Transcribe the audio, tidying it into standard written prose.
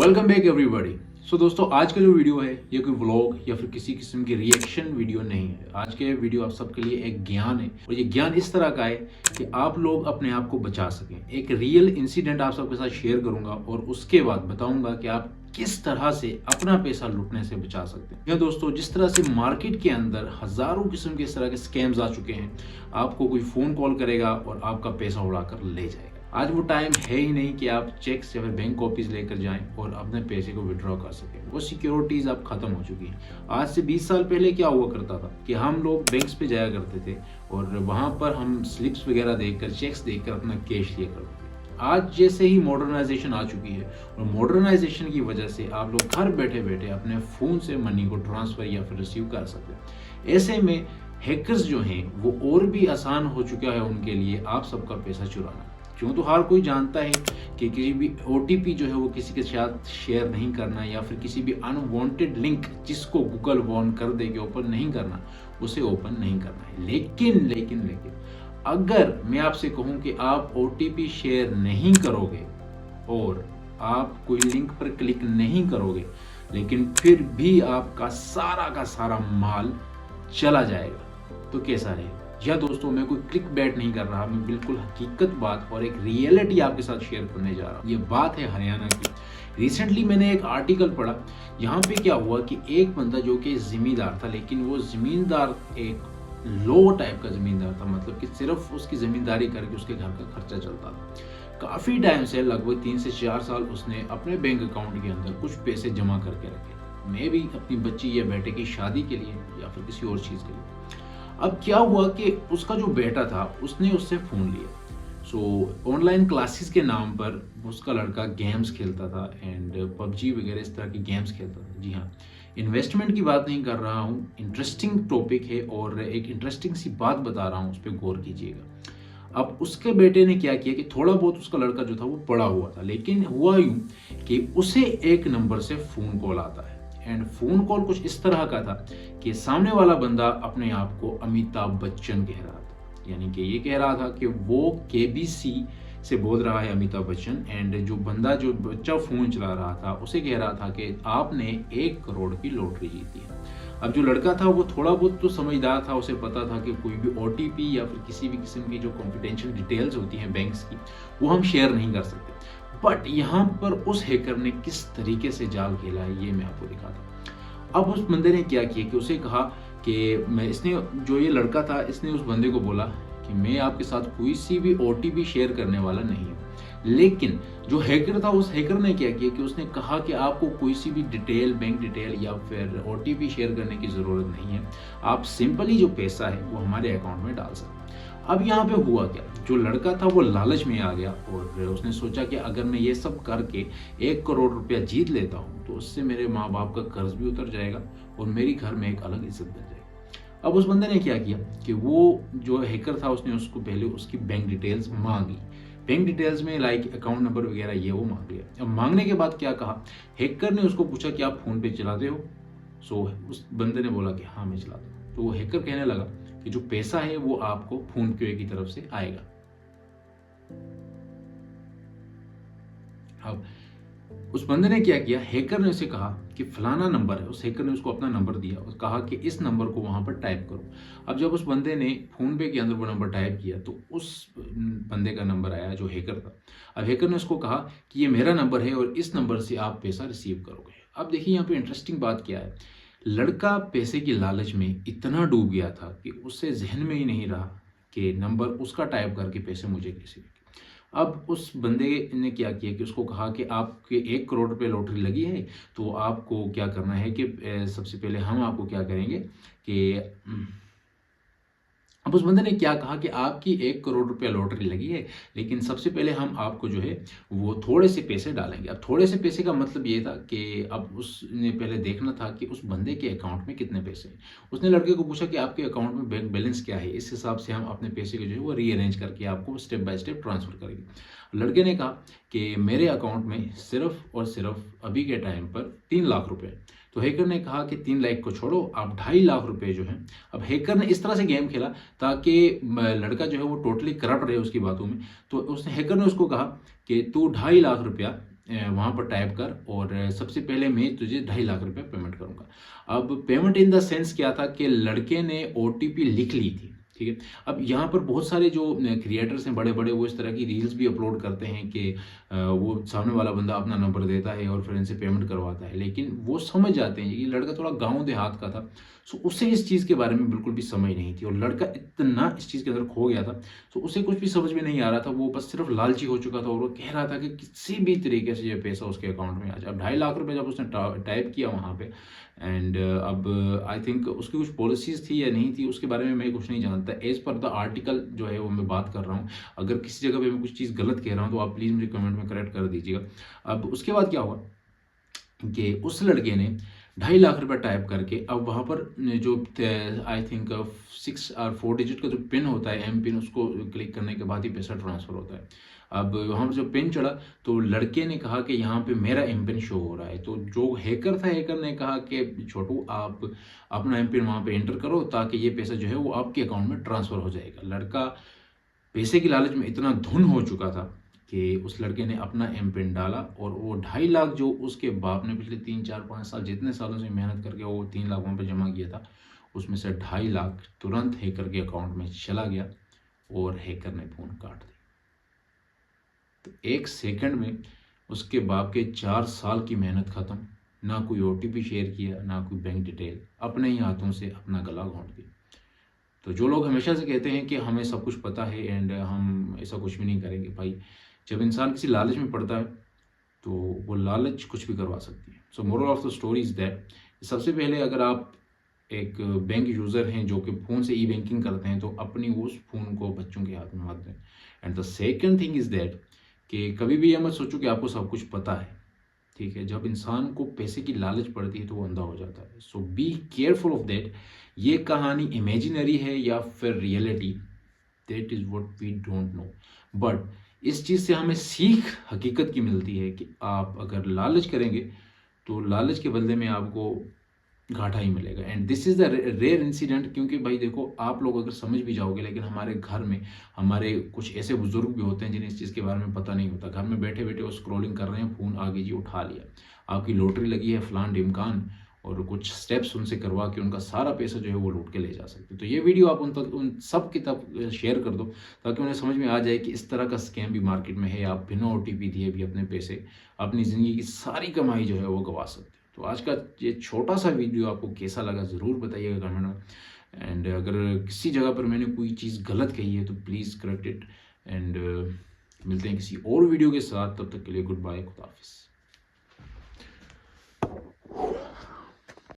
Welcome back everybody. सो दोस्तों, आज का जो वीडियो है ये कोई व्लॉग या फिर किसी किस्म की रिएक्शन वीडियो नहीं है। आज के वीडियो आप सबके लिए एक ज्ञान है और ये ज्ञान इस तरह का है कि आप लोग अपने आप को बचा सकें। एक रियल इंसिडेंट आप सबके साथ शेयर करूंगा और उसके बाद बताऊंगा कि आप किस तरह से अपना पैसा लूटने से बचा सकते हैं। या दोस्तों, जिस तरह से मार्केट के अंदर हजारों किस्म के इस तरह के स्कैम्स आ चुके हैं, आपको कोई फोन कॉल करेगा और आपका पैसा उड़ाकर ले जाएगा। आज वो टाइम है ही नहीं कि आप चेक्स या फिर बैंक कॉपीज लेकर जाएं और अपने पैसे को विड्रॉ कर सकें। वो सिक्योरिटीज अब खत्म हो चुकी हैं। आज से 20 साल पहले क्या हुआ करता था कि हम लोग बैंक्स पे जाया करते थे और वहां पर हम स्लिप्स वगैरह देखकर, चेक्स देखकर अपना कैश लिया करते थे। आज जैसे ही मॉडर्नाइजेशन आ चुकी है और मॉडर्नाइजेशन की वजह से आप लोग घर बैठे बैठे अपने फोन से मनी को ट्रांसफर या फिर रिसीव कर सकते हैं। ऐसे में हैकर्स जो हैं वो और भी आसान हो चुका है उनके लिए आप सबका पैसा चुराना। क्यों, तो हर कोई जानता है कि किसी भी OTP जो है वो किसी के साथ शेयर नहीं करना या फिर किसी भी अनवांटेड लिंक जिसको गूगल वार्न कर दे कि ओपन नहीं करना, उसे ओपन नहीं करना है। लेकिन अगर मैं आपसे कहूं कि आप OTP शेयर नहीं करोगे और आप कोई लिंक पर क्लिक नहीं करोगे, लेकिन फिर भी आपका का सारा माल चला जाएगा, तो कैसा रहेगा? या दोस्तों, मैं कोई क्लिक बैट नहीं कर रहा, मैं बिल्कुल हकीकत बात और एक रियलिटी आपके साथ शेयर करने जा रहा हूँ। ये बात है हरियाणा की। रिसेंटली मैंने एक आर्टिकल पढ़ा, यहाँ पे क्या हुआ कि एक बंदा जो कि जिम्मेदार था, लेकिन वो जिम्मेदार एक लो टाइप का जिम्मेदार था, मतलब कि सिर्फ उसकी जिम्मेदारी करके उसके घर का खर्चा चलता था। काफी टाइम से, लगभग 3 से 4 साल उसने अपने बैंक अकाउंट के अंदर कुछ पैसे जमा करके रखे, मैं भी अपनी बच्ची या बेटे की शादी के लिए या फिर किसी और चीज के लिए। अब क्या हुआ कि उसका जो बेटा था उसने उससे फोन लिया। ऑनलाइन क्लासेस के नाम पर उसका लड़का गेम्स खेलता था एंड PUBG वगैरह इस तरह की गेम्स खेलता था। जी हाँ, इन्वेस्टमेंट की बात नहीं कर रहा हूँ, इंटरेस्टिंग टॉपिक है और एक इंटरेस्टिंग सी बात बता रहा हूँ, उस पर गौर कीजिएगा। अब उसके बेटे ने क्या किया कि थोड़ा बहुत उसका लड़का जो था वो पड़ा हुआ था, लेकिन हुआ यूं कि उसे एक नंबर से फोन कॉल आता है एंड फोन कॉल कुछ इस तरह का था कि सामने वाला बंदा अपने आप को अमिताभ बच्चन कह रहा था। यानी कि ये कह रहा था कि वो KBC से बोल रहा है अमिताभ बच्चन, एंड जो बच्चा फोन चला रहा था उसे कह रहा था कि आपने 1 करोड़ की लॉटरी जीती है। अब जो लड़का था वो थोड़ा बहुत तो समझदार था, उसे पता था कि कोई भी OTP या फिर किसी भी किस्म की जो कॉन्फिडेंशियल डिटेल्स होती हैं बैंक्स की, वो हम शेयर नहीं कर सकते। बट यहाँ पर उस हैकर ने किस तरीके से जाल खेला है ये मैं आपको दिखाता हूँ। अब उस बंदे ने क्या किया कि उसे कहा कि इसने, जो ये लड़का था, इसने उस बंदे को बोला कि मैं आपके साथ कोई सी भी OTP शेयर करने वाला नहीं हूँ। लेकिन जो हैकर था, उस हैकर ने क्या किया कि उसने कहा कि आपको कोई सी भी डिटेल, बैंक डिटेल या फिर OTP शेयर करने की जरूरत नहीं है, आप सिंपली जो पैसा है वो हमारे अकाउंट में डाल सकते हैं। अब यहाँ पे हुआ क्या, जो लड़का था वो लालच में आ गया और उसने सोचा कि अगर मैं ये सब करके 1 करोड़ रुपया जीत लेता हूँ तो उससे मेरे माँ बाप का कर्ज भी उतर जाएगा और मेरी घर में एक अलग इज्जत बन जाएगी। अब उस बंदे ने क्या किया कि वो जो हैकर था उसने उसको पहले उसकी बैंक डिटेल्स मांगी। बैंक डिटेल्स में लाइक अकाउंट नंबर वगैरह ये वो मांग लिया। अब मांगने के बाद क्या कहा, हैकर ने उसको पूछा कि आप फोन पे चलाते हो? उस बंदे ने बोला कि हाँ मैं चलाता हूँ। तो वो हैकर कहने लगा कि जो पैसा है वो आपको फोन पे की तरफ से आएगा। अब उस बंदे ने क्या किया, हैकर ने उसे कहा कि फलाना नंबर है, उस हैकर ने उसको अपना नंबर दिया और कहा कि इस नंबर को वहां पर टाइप करो। अब जब उस बंदे ने फोन पे के अंदर वो नंबर टाइप किया तो उस बंदे का नंबर आया जो हैकर था। अब हैकर ने उसको कहा कि ये मेरा नंबर है और इस नंबर से आप पैसा रिसीव करोगे। अब देखिए यहाँ पे इंटरेस्टिंग बात क्या है, लड़का पैसे की लालच में इतना डूब गया था कि उससे जहन में ही नहीं रहा कि नंबर उसका टाइप करके पैसे मुझे कैसे मिले। अब उस बंदे ने क्या किया कि उसको कहा कि आपके 1 करोड़ रुपए लॉटरी लगी है, तो आपको क्या करना है कि सबसे पहले हम आपको क्या करेंगे कि अब उस बंदे ने क्या कहा कि आपकी 1 करोड़ रुपया लॉटरी लगी है, लेकिन सबसे पहले हम आपको जो है वो थोड़े से पैसे डालेंगे। अब थोड़े से पैसे का मतलब ये था कि अब उसने पहले देखना था कि उस बंदे के अकाउंट में कितने पैसे हैं। उसने लड़के को पूछा कि आपके अकाउंट में बैंक बैलेंस क्या है, इस हिसाब से हम अपने पैसे को जो है वो रीअरेंज करके आपको स्टेप बाय स्टेप ट्रांसफर करेंगे। लड़के ने कहा कि मेरे अकाउंट में सिर्फ और सिर्फ अभी के टाइम पर 3 लाख रुपए। तो हैकर ने कहा कि 3 लाख को छोड़ो, आप 2.5 लाख रुपए जो है। अब हैकर ने इस तरह से गेम खेला ताकि लड़का जो है वो टोटली करप्ट रहे उसकी बातों में। तो उस हैकर ने उसको कहा कि तू 2.5 लाख रुपया वहाँ पर टाइप कर और सबसे पहले मैं तुझे 2.5 लाख रुपए पेमेंट करूँगा। अब पेमेंट इन द सेंस क्या था कि लड़के ने OTP लिख ली थी, ठीक है। अब यहाँ पर बहुत सारे जो क्रिएटर्स हैं बड़े बड़े, वो इस तरह की रील्स भी अपलोड करते हैं कि वो सामने वाला बंदा अपना नंबर देता है और फिर इनसे पेमेंट करवाता है, लेकिन वो समझ जाते हैं ये लड़का थोड़ा गाँव देहात का था, सो उसे इस चीज़ के बारे में बिल्कुल भी समझ नहीं थी और लड़का इतना इस चीज़ के अंदर खो गया था, तो उसे कुछ भी समझ में नहीं आ रहा था। वो बस सिर्फ लालची हो चुका था और वो कह रहा था कि किसी भी तरीके से ये पैसा उसके अकाउंट में आ जाए। अब 2.5 लाख रुपए जब उसने टाइप किया वहाँ पे, एंड अब आई थिंक उसकी कुछ पॉलिसीज़ थी या नहीं थी, उसके बारे में मैं कुछ नहीं जानता। एज़ पर द आर्टिकल जो है वो मैं बात कर रहा हूँ। अगर किसी जगह पे मैं कुछ चीज़ गलत कह रहा हूँ तो आप प्लीज़ मुझे कमेंट में करेक्ट कर दीजिएगा। अब उसके बाद क्या हुआ कि उस लड़के ने 2.5 लाख रुपए टाइप करके अब वहाँ पर जो आई थिंक 6 और 4 डिजिट का जो पिन होता है, एम पिन, उसको क्लिक करने के बाद ही पैसा ट्रांसफ़र होता है। अब वहाँ पर जब पिन चढ़ा तो लड़के ने कहा कि यहाँ पे मेरा एम पिन शो हो रहा है। तो जो हैकर था, हैकर ने कहा कि छोटू आप अपना एम पिन वहाँ पे एंटर करो ताकि ये पैसा जो है वो आपके अकाउंट में ट्रांसफ़र हो जाएगा। लड़का पैसे की लालच में इतना धुन हो चुका था कि उस लड़के ने अपना एम पिन डाला और वो 2.5 लाख जो उसके बाप ने पिछले 3 4 5 साल जितने सालों से मेहनत करके वो 3 लाख वहाँ पर जमा किया था, उसमें से 2.5 लाख तुरंत हैकर के अकाउंट में चला गया और हैकर ने फ़ोन काट दिया। तो 1 सेकंड में उसके बाप के 4 साल की मेहनत ख़त्म। ना कोई OTP शेयर किया, ना कोई बैंक डिटेल, अपने ही हाथों से अपना गला घोंट दिया। तो जो लोग हमेशा से कहते हैं कि हमें सब कुछ पता है एंड हम ऐसा कुछ भी नहीं करेंगे, भाई जब इंसान किसी लालच में पड़ता है तो वो लालच कुछ भी करवा सकती है। सो moral of the story is that सबसे पहले अगर आप एक बैंक यूज़र हैं जो कि फ़ोन से ई-बैंकिंग करते हैं तो अपनी उस फ़ोन को बच्चों के हाथ में मत दें। And the second thing is that कि कभी भी ये मत सोचो कि आपको सब कुछ पता है, ठीक है। जब इंसान को पैसे की लालच पड़ती है तो वो अंधा हो जाता है। So be careful of that. ये कहानी इमेजिनरी है या फिर reality, that is what we don't know, but इस चीज़ से हमें सीख हकीकत की मिलती है कि आप अगर लालच करेंगे तो लालच के बदले में आपको घाटा ही मिलेगा। And this is the rare incident, क्योंकि भाई देखो आप लोग अगर समझ भी जाओगे, लेकिन हमारे घर में हमारे कुछ ऐसे बुजुर्ग भी होते हैं जिन्हें इस चीज़ के बारे में पता नहीं होता। घर में बैठे बैठे वो स्क्रॉलिंग कर रहे हैं, फ़ोन आगे जी उठा लिया, आपकी लॉटरी लगी है फलान ढिमकान, और कुछ स्टेप्स उनसे करवा के उनका सारा पैसा जो है वो लूट के ले जा सकते हैं। तो ये वीडियो आप उन सब की तब शेयर कर दो ताकि उन्हें समझ में आ जाए कि इस तरह का स्कैम भी मार्केट में है। आप बिना OTP दिए भी अपने पैसे, अपनी ज़िंदगी की सारी कमाई जो है वो गंवा सकते हैं। तो आज का ये छोटा सा वीडियो आपको कैसा लगा ज़रूर बताइएगा कमेंट में। एंड अगर किसी जगह पर मैंने कोई चीज़ गलत कही है तो प्लीज़ करेक्ट इट। एंड मिलते हैं किसी और वीडियो के साथ, तब तक के लिए गुड बाय, खुदा हाफिज़।